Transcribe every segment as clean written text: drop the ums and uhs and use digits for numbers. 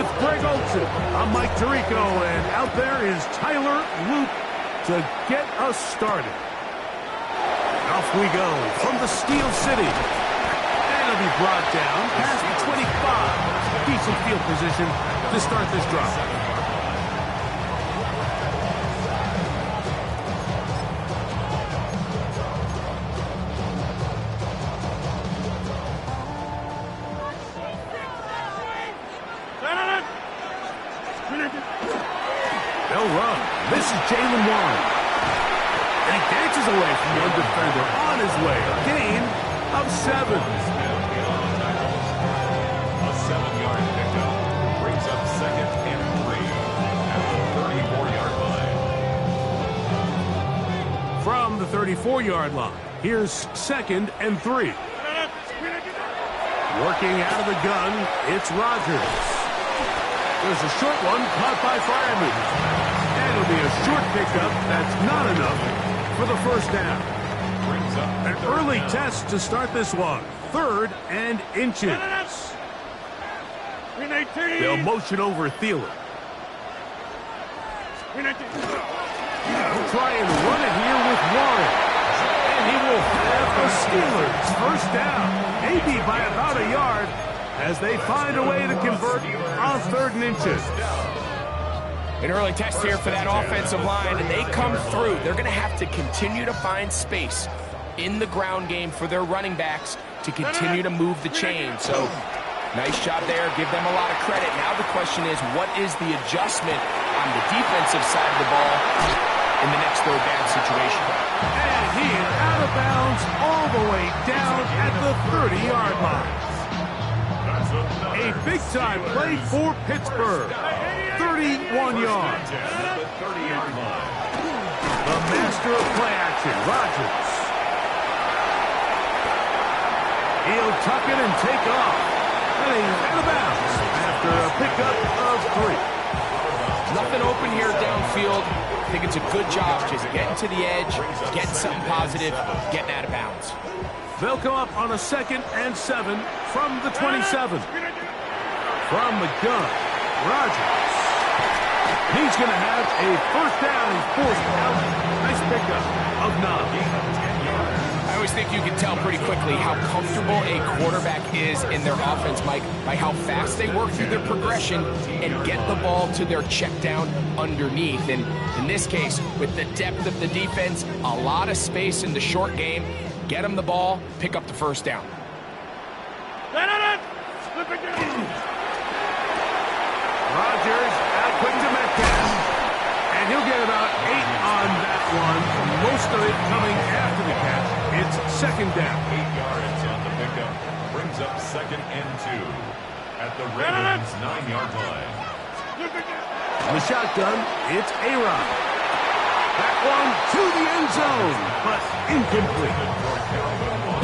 with Greg Olson. I'm Mike Tirico, and out there is Tyler Luke to get us started. Off we go from the Steel City. And it'll be brought down past the 25. Decent field position to start this drive. They'll run. This is Jalen Warren. And he dances away from one defender on his way. A gain of 7. A 7-yard pickup brings up 2nd and 3 at the 34-yard line. From the 34-yard line, here's 2nd and 3. Working out of the gun, it's Rodgers. There's a short one caught by Fireman. And it'll be a short pickup. That's not enough for the first down. An early test to start this one. 3rd and inches. They'll motion over Thielen. He'll try and run it here with Warren. And he will have the Steelers first down. Maybe by about a yard, as they find a way to convert on 3rd and inches. An early test here for that offensive line, and they come through. They're going to have to continue to find space in the ground game for their running backs to continue to move the chain. So, nice job there. Give them a lot of credit. Now the question is, what is the adjustment on the defensive side of the ball in the next 3rd down situation? And he is out of bounds all the way down at the 30-yard line. A big-time play for Pittsburgh. 31 yards. The master of play action, Rodgers. He'll tuck it and take off. And he's out of bounds after a pickup of 3. Nothing open here downfield. I think it's a good job just getting to the edge, getting something positive, getting out of bounds. They'll come up on a 2nd and 7 from the 27. From the gun, Rodgers. He's going to have a first down. He's forced out. Nice pickup of 9. I always think you can tell pretty quickly how comfortable a quarterback is in their offense, Mike, by how fast they work through their progression and get the ball to their check down underneath. And in this case, with the depth of the defense, a lot of space in the short game, get them the ball, pick up the first down. Rodgers out quick to Metcalf. And he'll get about 8 on that one. Most of it coming after the catch. It's 2nd down. 8 yards on the pickup. Brings up 2nd and 2 at the Ravens' 9-yard line. In the shotgun, it's A-Rod. That one to the end zone, but incomplete.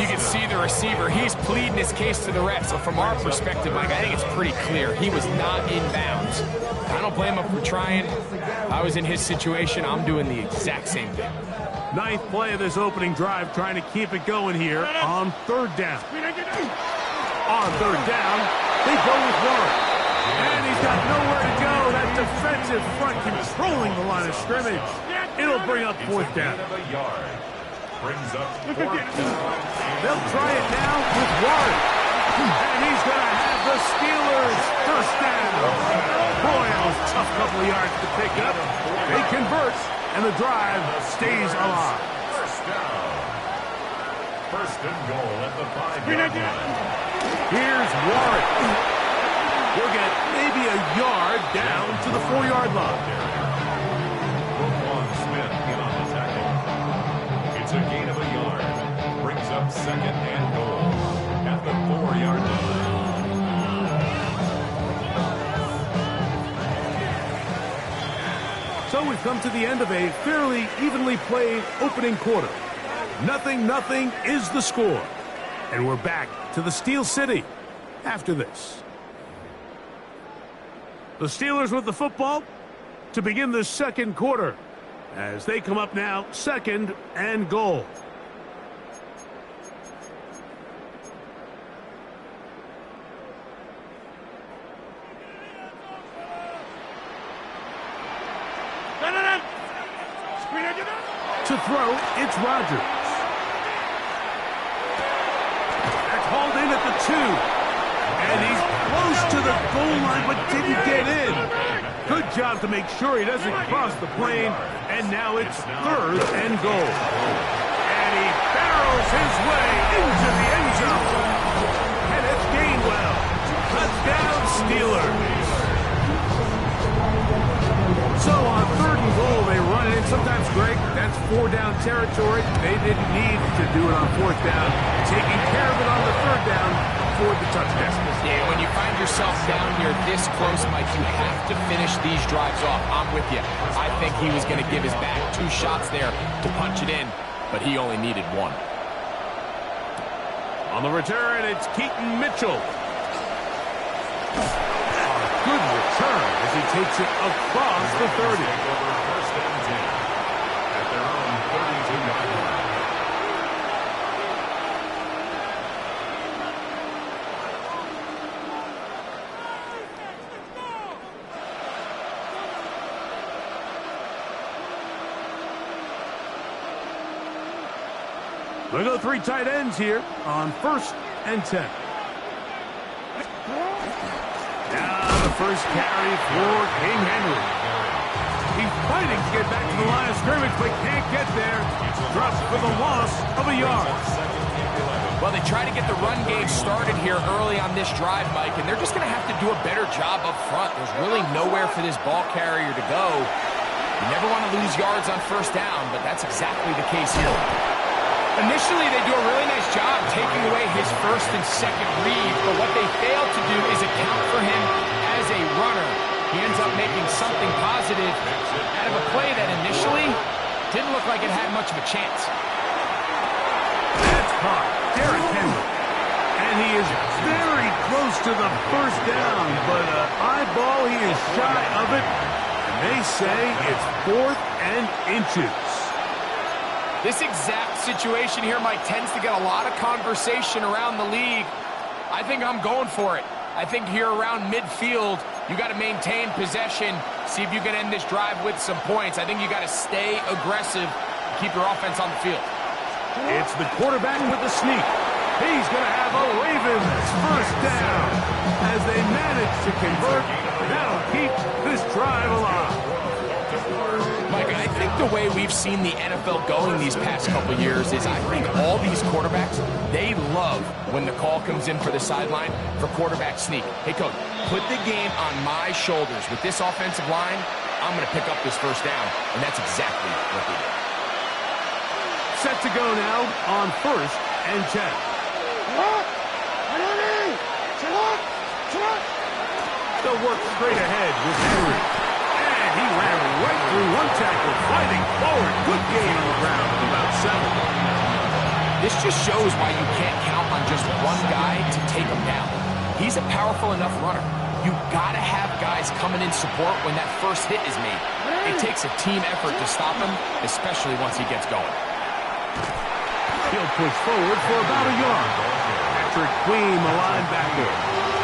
You can see the receiver. He's pleading his case to the ref. So from our perspective, Mike, I think it's pretty clear. He was not in bounds. I don't blame him for trying. If I was in his situation, I'm doing the exact same thing. 9th play of this opening drive, trying to keep it going here on 3rd down. On 3rd down, they go with Warren. And he's got nowhere to go. That defensive front controlling the line of scrimmage. It'll bring up 4th down. Brings up 4th down. They'll try it now with Warren. And he's going to have the Steelers first down. Boy, that was a tough couple of yards to pick up. They convert, and the drive stays alive. First down. 1st and goal at the 5-yard line. Here's Warren. He'll get maybe a yard down to the 4-yard line. Smith in on the tackle. It's a gain of a yard. Brings up 2nd and goal at the 4-yard line. So we've come to the end of a fairly evenly played opening quarter. 0-0 is the score. And we're back to the Steel City after this. The Steelers with the football to begin the 2nd quarter, as they come up now 2nd and goal. To throw, it's Rodgers. That's hauled in at the 2. And he's close to the goal line, but didn't get in. Good job to make sure he doesn't cross the plane. And now it's 3rd and goal. And he barrels his way into the end zone. And it's Gainwell. Touchdown, Steelers. So on 3rd and goal, they run it in. Sometimes, Greg, that's 4-down territory. They didn't need to do it on 4th down. Taking care of it on the 3rd down for the touchdown. Yeah, when you find yourself down here this close, Mike, you have to finish these drives off. I'm with you. I think he was going to give his back 2 shots there to punch it in, but he only needed 1. On the return, it's Keaton Mitchell. Good return as he takes it across the 30. First and 10 at their own 32-yard line. We'll go 3 tight ends here on 1st and 10. Now the first carry for King Henry. He's fighting to get back to the line of scrimmage, but can't get there. Drops for the loss of a yard. Well, they try to get the run game started here early on this drive, Mike, and they're just going to have to do a better job up front. There's really nowhere for this ball carrier to go. You never want to lose yards on 1st down, but that's exactly the case here. Initially, they do a really nice job taking away his 1st and 2nd read, but what they fail to do is account for him as a runner. He ends up making something positive out of a play that initially didn't look like it had much of a chance. That's caught. Derrick Henry. And he is very close to the 1st down, but eyeball, he is shy of it. And they say it's 4th and inches. This exact situation here, Mike, tends to get a lot of conversation around the league. I think I'm going for it. I think here around midfield, you got to maintain possession, see if you can end this drive with some points. I think you got to stay aggressive, keep your offense on the field. It's the quarterback with the sneak. He's going to have a Ravens 1st down as they manage to convert. That'll keep this drive alive. Mike, I think the way we've seen the NFL going these past couple years is I think all these quarterbacks, they love when the call comes in for the sideline for quarterback sneak. Hey, coach, put the game on my shoulders. With this offensive line, I'm going to pick up this 1st down, and that's exactly what they did. Set to go now on 1st and 10. They'll work straight ahead with Henry. He ran right through 1 tackle, fighting forward. Good game on the ground of about 7. This just shows why you can't count on just one guy to take him down. He's a powerful enough runner. You got to have guys coming in support when that first hit is made. It takes a team effort to stop him, especially once he gets going. He'll push forward for about a yard. Patrick Queen, the linebacker.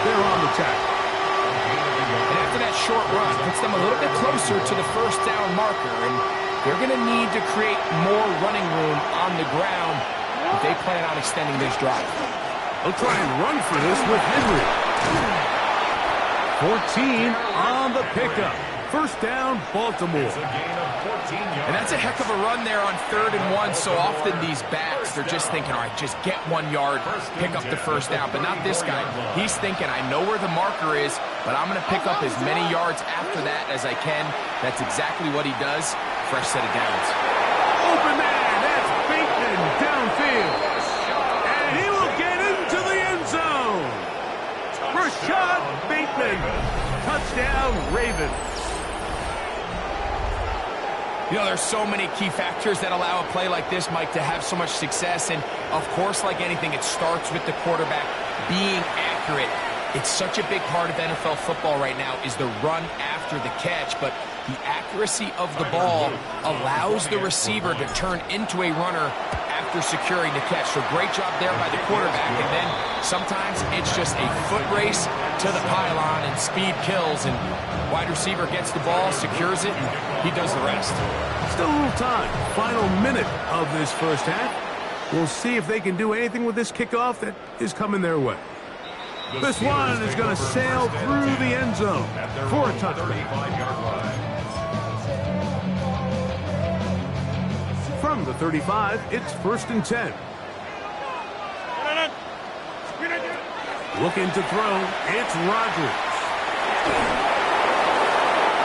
They're on the tackle. And after that short run, puts them a little bit closer to the 1st down marker, and they're going to need to create more running room on the ground if they plan on extending this drive. They'll try and run for this with Henry. 14 on the pickup. 1st down, Baltimore. It's a gain of 14 yards. And that's a heck of a run there on 3rd and 1. So often these backs, they're just thinking, all right, just get 1 yard, pick up the 1st down. But not this guy. He's thinking, I know where the marker is, but I'm going to pick up as many yards after that as I can. That's exactly what he does. Fresh set of downs. Open man, that's Bateman downfield. And he will get into the end zone. Rashad Bateman. Touchdown, Ravens. You know, there's so many key factors that allow a play like this, Mike, to have so much success. And, of course, like anything, it starts with the quarterback being accurate. It's such a big part of NFL football right now is the run after the catch. But the accuracy of the ball allows the receiver to turn into a runner after securing the catch. So great job there by the quarterback. And then sometimes it's just a foot race to the pylon and speed kills. And wide receiver gets the ball, secures it, and he does the rest. Still a little time. Final minute of this first half. We'll see if they can do anything with this kickoff that is coming their way. This one is going to sail through the end zone for a touchdown. From the 35, it's 1st and 10. Looking to throw, it's Rodgers.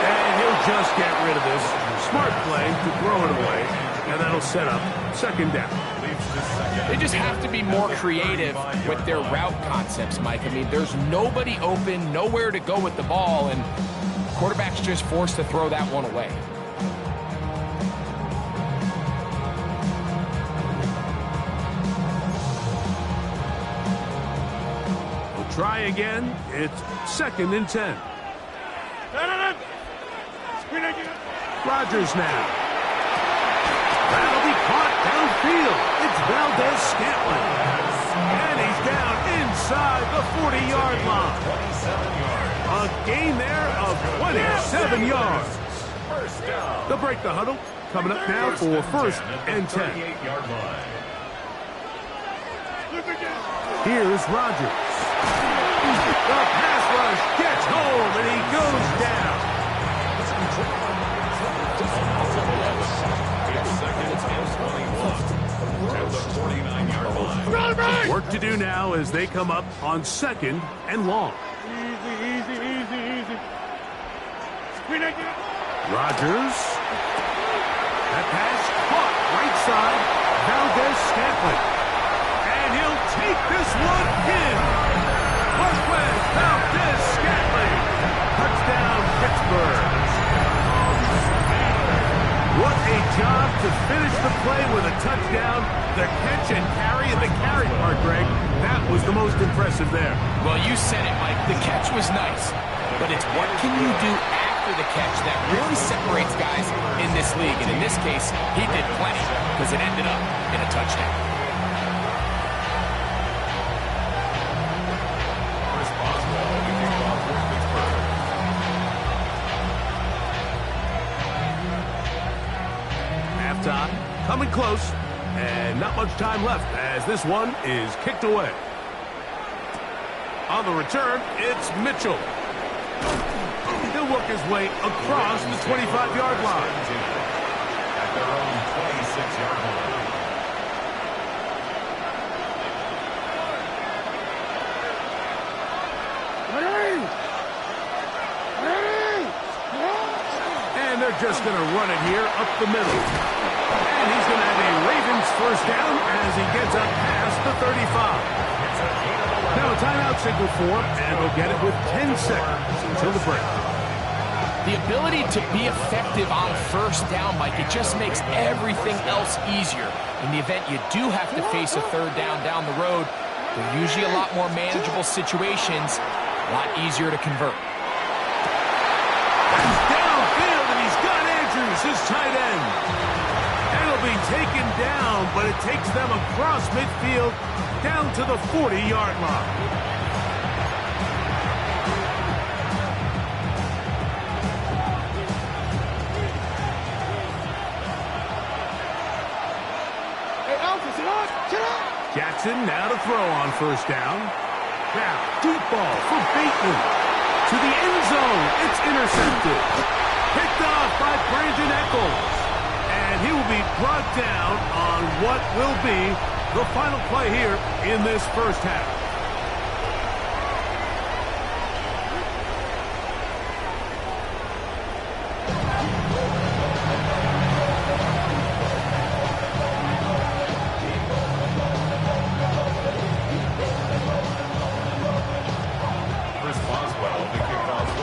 And he'll just get rid of this. Smart play to throw it away, and that'll set up 2nd down. They just have to be more creative with their route concepts, Mike. I mean, there's nobody open, nowhere to go with the ball, and quarterback's just forced to throw that one away. We'll try again. It's 2nd and 10. Rodgers now. That'll be caught downfield. It's Valdez-Scantling. And he's down inside the 40-yard line. A gain there of 27 yards. They'll break the huddle. Coming up now for 1st and 10. Here's Rodgers. The pass rush gets home, and he goes down. Work to do now as they come up on 2nd and long. Easy. Rodgers. That pass caught right side. Valdez-Scantling. And he'll take this one in. Marquez Valdez-Scantling. Touchdown, Pittsburgh. What a job to finish the play with a touchdown. The catch and carry, and the carry part, Greg, that was the most impressive there. Well, you said it, Mike. The catch was nice, but it's what can you do after the catch that really separates guys in this league. And in this case, he did plenty because it ended up in a touchdown. Coming close, and not much time left as this one is kicked away. On the return, it's Mitchell. He'll work his way across the 25-yard line. At their own 26-yard line. And they're just going to run it here up the middle. And he's going to have a Ravens 1st down as he gets up past the 35. Now a timeout signal for him, and they'll get it with 10 seconds until the break. The ability to be effective on 1st down, Mike, it just makes everything else easier. In the event you do have to face a 3rd down the road, they're usually a lot more manageable situations, a lot easier to convert. He's downfield, and he's got Andrews, his tight end. It'll be taken down, but it takes them across midfield down to the 40-yard line. Jackson now to throw on 1st down. Now, deep ball for Bateman. To the end zone, it's intercepted. Picked off by Brandon Echols. And he will be brought down on what will be the final play here in this first half.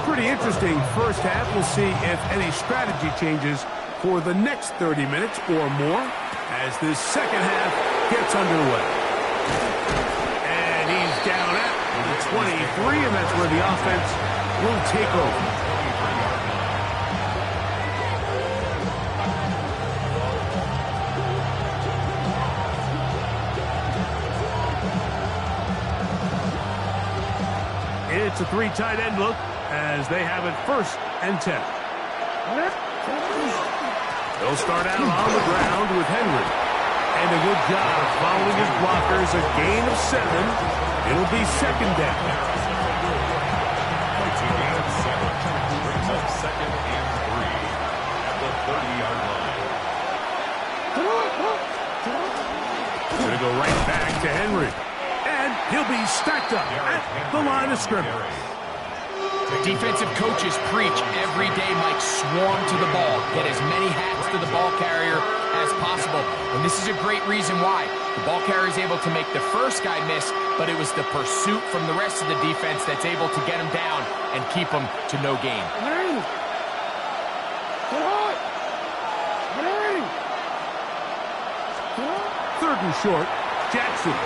Pretty interesting first half. We'll see if any strategy changes for the next 30 minutes or more as this second half gets underway. And he's down at the 23, and that's where the offense will take over. It's a 3 tight end look as they have it 1st and 10. They'll start out on the ground with Henry. And a good job following his blockers. A gain of 7. It'll be 2nd down. It's a gain of 7. Brings up 2nd and 3 at the 30-yard line. Going to go right back to Henry. And he'll be stacked up at the line of scrimmage. Defensive coaches preach every day, Mike, swarm to the ball. Get as many hats to the ball carrier as possible. And this is a great reason why. The ball carrier is able to make the first guy miss, but it was the pursuit from the rest of the defense that's able to get him down and keep him to no gain. 3rd and short. Jackson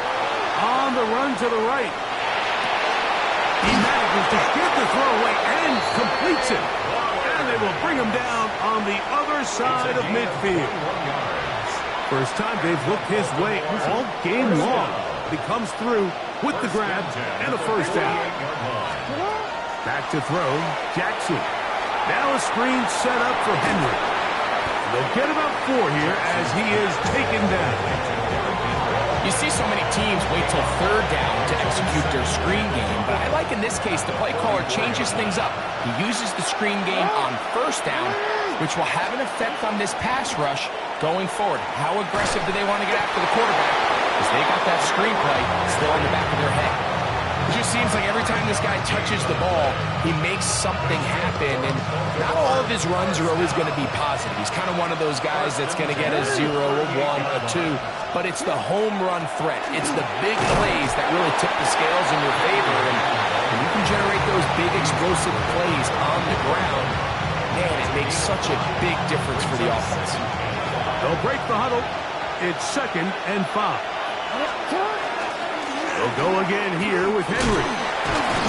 on the run to the right. He manages to get the throw away and completes it. And they will bring him down on the other side of midfield. First time they've looked his way all game long. He comes through with the grab and a 1st down. Back to throw. Jackson. Now a screen set up for Henry. They'll get about 4 here as he is taken down. You see so many teams wait till 3rd down to execute their screen game, but I like in this case the play caller changes things up. He uses the screen game on 1st down, which will have an effect on this pass rush going forward. How aggressive do they want to get after the quarterback? Because they got that screen play still in the back of their head. It just seems like every time this guy touches the ball, he makes something happen, and not all of his runs are always going to be positive. He's kind of one of those guys that's going to get a 0, a 1, a 2, but it's the home run threat. It's the big plays that really tip the scales in your favor, and when you can generate those big explosive plays on the ground, man, it makes such a big difference for the offense. They'll break the huddle. It's 2nd and 5. They'll go again here with Henry.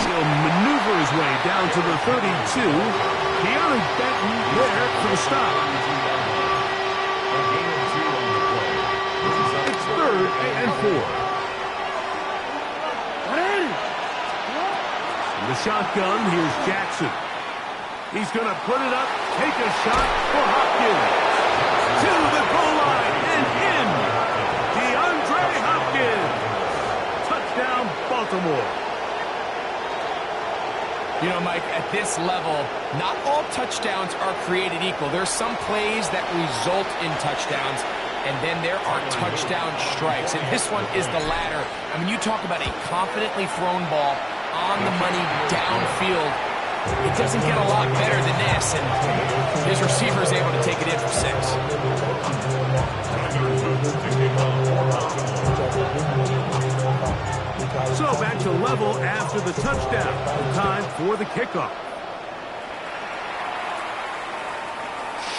He'll maneuver his way down to the 32. Keanu Benton there for the stop. It's 3rd and 4. In the shotgun, here's Jackson. He's going to put it up, take a shot for Hopkins. To the goal line and in. DeAndre Hopkins. Touchdown, Baltimore. You know, Mike, at this level, not all touchdowns are created equal. There's some plays that result in touchdowns, and then there are touchdown strikes. And this one is the latter. I mean, you talk about a confidently thrown ball on the money downfield. It doesn't get a lot better than this, and his receiver is able to take it in for 6. So back to level after the touchdown. Time for the kickoff.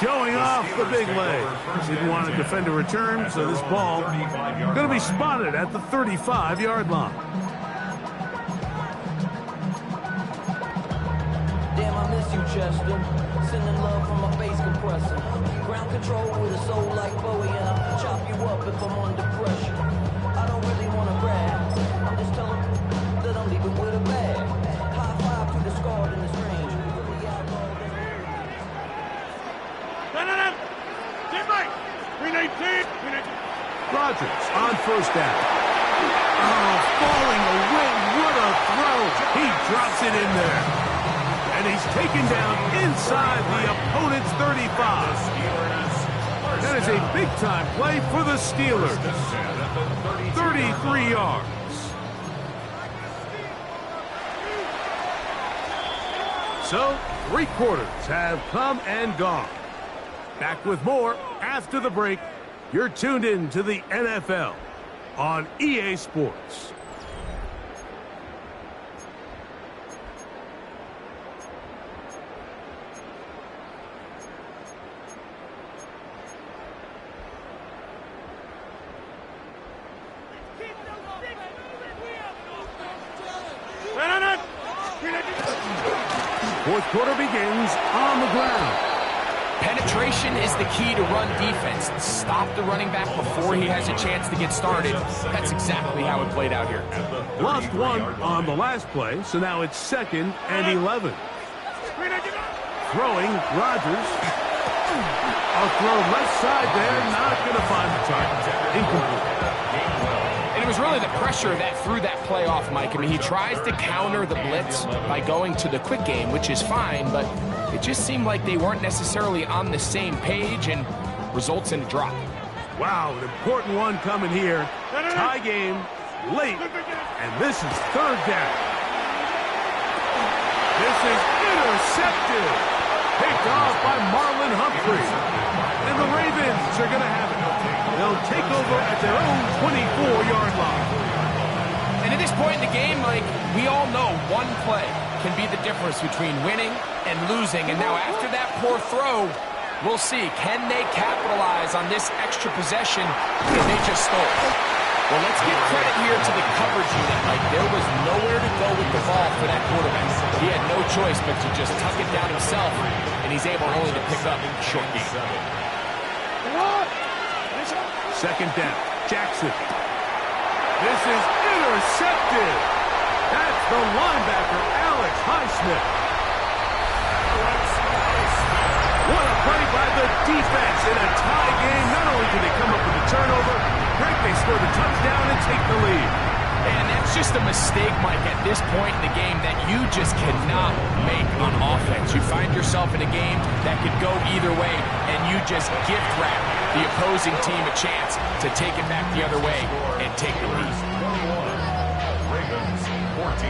Showing off the big leg. Didn't want to defend a return, so this ball going to be spotted at the 35-yard line. Damn, I miss you, Chester. Sending love from my bass compressor. Ground control with a soul like Bowie, and I'll chop you up if I'm under pressure. I don't really want to brag. I'm just telling that I'm leaving with a bag. High five to the scarred and the strange. Rodgers on 1st down. Oh, falling away. What a throw. He drops it in there. And he's taken down inside the opponent's 35. That is a big-time play for the Steelers. 33 yards. So, 3 quarters have come and gone. Back with more after the break. You're tuned in to the NFL on EA Sports. Fourth quarter begins on the ground. Penetration is the key to run defense. Stop the running back before he has a chance to get started. That's exactly how it played out here. Lost one on the last play, so now it's 2nd and 11. Throwing, Rodgers. A throw left side there, not going to find the target. Incomplete. And it was really the pressure that threw that play off, Mike. I mean, he tries to counter the blitz by going to the quick game, which is fine, but it just seemed like they weren't necessarily on the same page and results in a drop. Wow, an important one coming here. Tie game, late, and this is 3rd down. This is intercepted. Picked off by Marlon Humphrey. And the Ravens are going to have it. They'll take over at their own 24-yard line. And at this point in the game, Mike, we all know one play can be the difference between winning and losing. And now after that poor throw, we'll see. Can they capitalize on this extra possession that they just stole? Well, let's give credit here to the coverage unit. Like, there was nowhere to go with the ball for that quarterback. He had no choice but to just tuck it down himself, and he's able only to pick up a short game. 2nd down, Jackson. This is intercepted. That's the linebacker, Alex Highsmith. What a play by the defense in a tie game. Not only did they come up with a turnover, Greg, they score the touchdown and take the lead. And that's just a mistake, Mike, at this point in the game that you just cannot make on offense. You find yourself in a game that could go either way, and you just gift wrap the opposing team a chance to take it back the other way and take the lead. Ravens 14.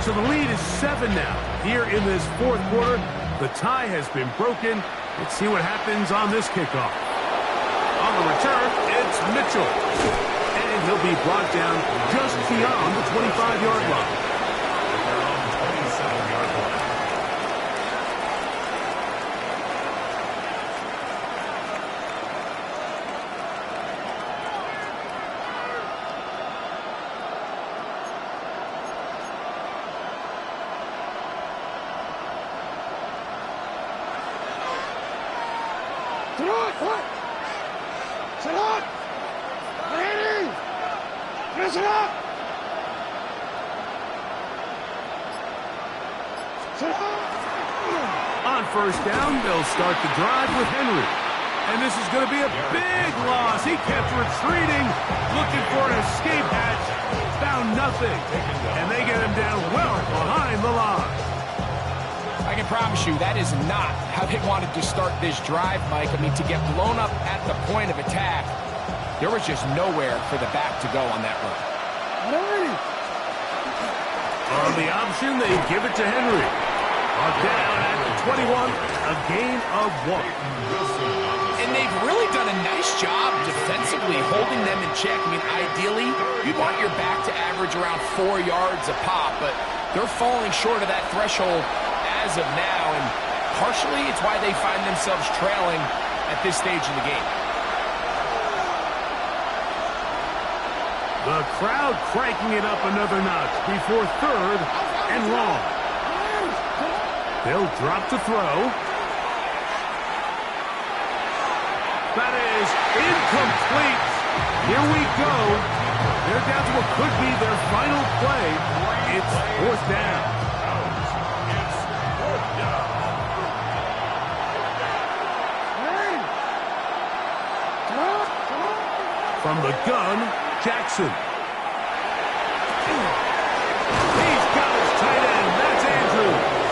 So the lead is 7 now. Here in this 4th quarter, the tie has been broken. Let's see what happens on this kickoff. On the return, it's Mitchell. And he'll be brought down just beyond the 25-yard line. On 1st down, they'll start the drive with Henry. And this is going to be a big loss. He kept retreating, looking for an escape hatch. Found nothing. And they get him down well behind the line. I can promise you that is not how they wanted to start this drive, Mike. I mean, to get blown up at the point of attack, there was just nowhere for the back to go on that run. On the option, they give it to Henry. Down at the 21, a gain of 1. And they've really done a nice job defensively holding them in check. I mean, ideally, you'd want your back to average around 4 yards a pop, but they're falling short of that threshold as of now, and partially it's why they find themselves trailing at this stage in the game. The crowd cranking it up another notch before 3rd and long. They'll drop to throw. That is incomplete. Here we go. They're down to what could be their final play. It's 4th down. From the gun, Jackson. He's got his tight end. That's Andrews.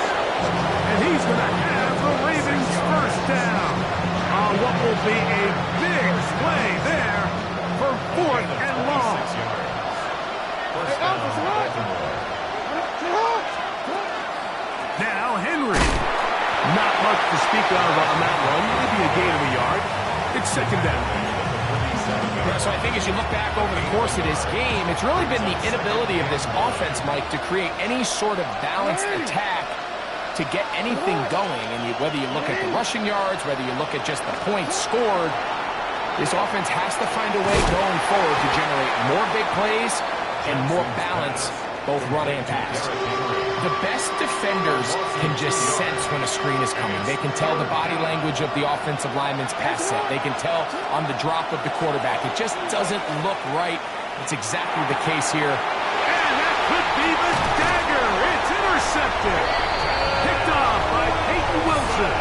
And he's going to have the Ravens 1st down on what will be a big play there for 4th and long. Now Henry. Not much to speak of on that one. Maybe a gain of a yard. It's 2nd down. Yeah, so I think as you look back over the course of this game, it's really been the inability of this offense, Mike, to create any sort of balanced attack to get anything going. And whether you look at the rushing yards, whether you look at just the points scored, this offense has to find a way going forward to generate more big plays and more balance, both run and pass. The best defenders can just sense when a screen is coming. They can tell the body language of the offensive lineman's pass set. They can tell on the drop of the quarterback. It just doesn't look right. It's exactly the case here. And that could be the dagger. It's intercepted. Picked off by Peyton Wilson.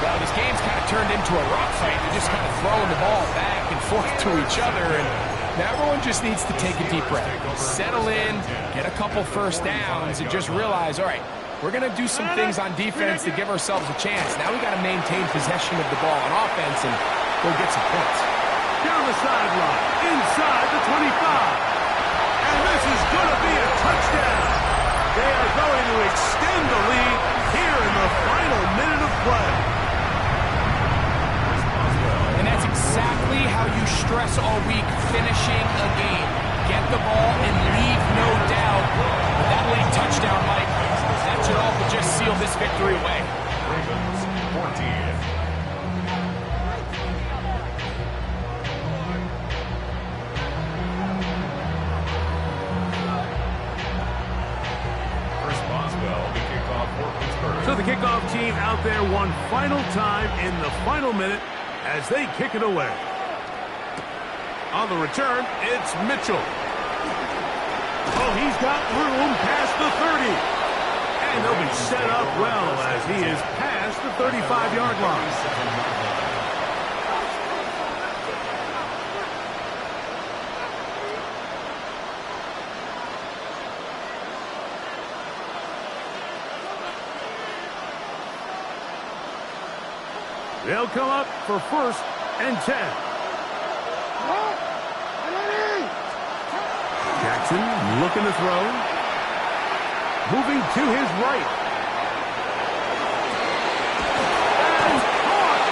Well, this game's kind of turned into a rock fight. They're just kind of throwing the ball back and forth to each other, and now everyone just needs to take a deep breath. Settle in, get a couple first downs, and just realize, all right, we're going to do some things on defense to give ourselves a chance. Now we got to maintain possession of the ball on offense and go get some points. Down the sideline, inside the 25. And this is going to be a touchdown. They are going to extend the lead here in the final minute of play. And that's exactly how you stress all week, finishing a game. Get the ball and leave no doubt. With that late touchdown, Mike, that should all but just seal this victory away. Ravens 14. So the kickoff team out there one final time in the final minute as they kick it away. On the return, it's Mitchell. Oh, he's got room past the 30. And they'll be set up well as he is past the 35-yard line. They'll come up for 1st and 10. Jackson looking to throw. Moving to his right. And caught.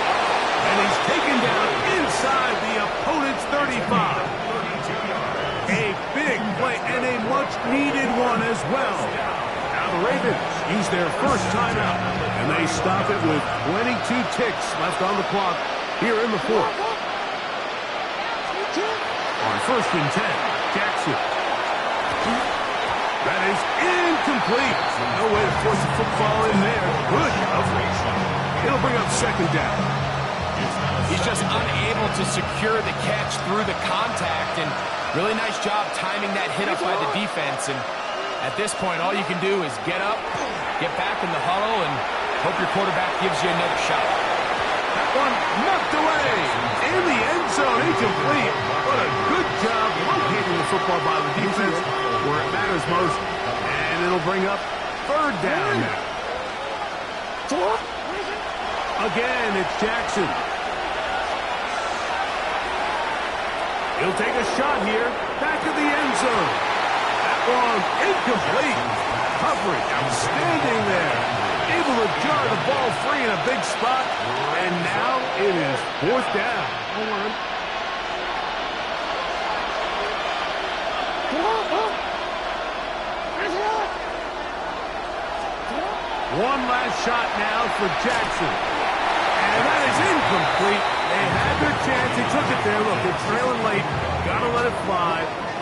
And he's taken down inside the opponent's 35. A big play and a much-needed one as well. Now the Ravens use their first timeout, and they stop it with 22 ticks left on the clock here in the 4th. On 1st and 10, Jackson. That is incomplete. No way to force the football in there. Good coverage. It'll bring up 2nd down. He's just unable to secure the catch through the contact, and really nice job timing that hit up by the defense. And at this point, all you can do is get up, get back in the huddle, and hope your quarterback gives you another shot. That one knocked away. In the end zone, incomplete. What a good job locating the football by the defense where it matters most. And it'll bring up 3rd down now. Again, it's Jackson. He'll take a shot here. Back of the end zone. That one incomplete. Coverage outstanding there. Able to jar the ball free in a big spot. And now it is 4th down. One last shot now for Jackson. And that is incomplete. They had their chance. They took it there. Look, they're trailing late. Got to let it fly.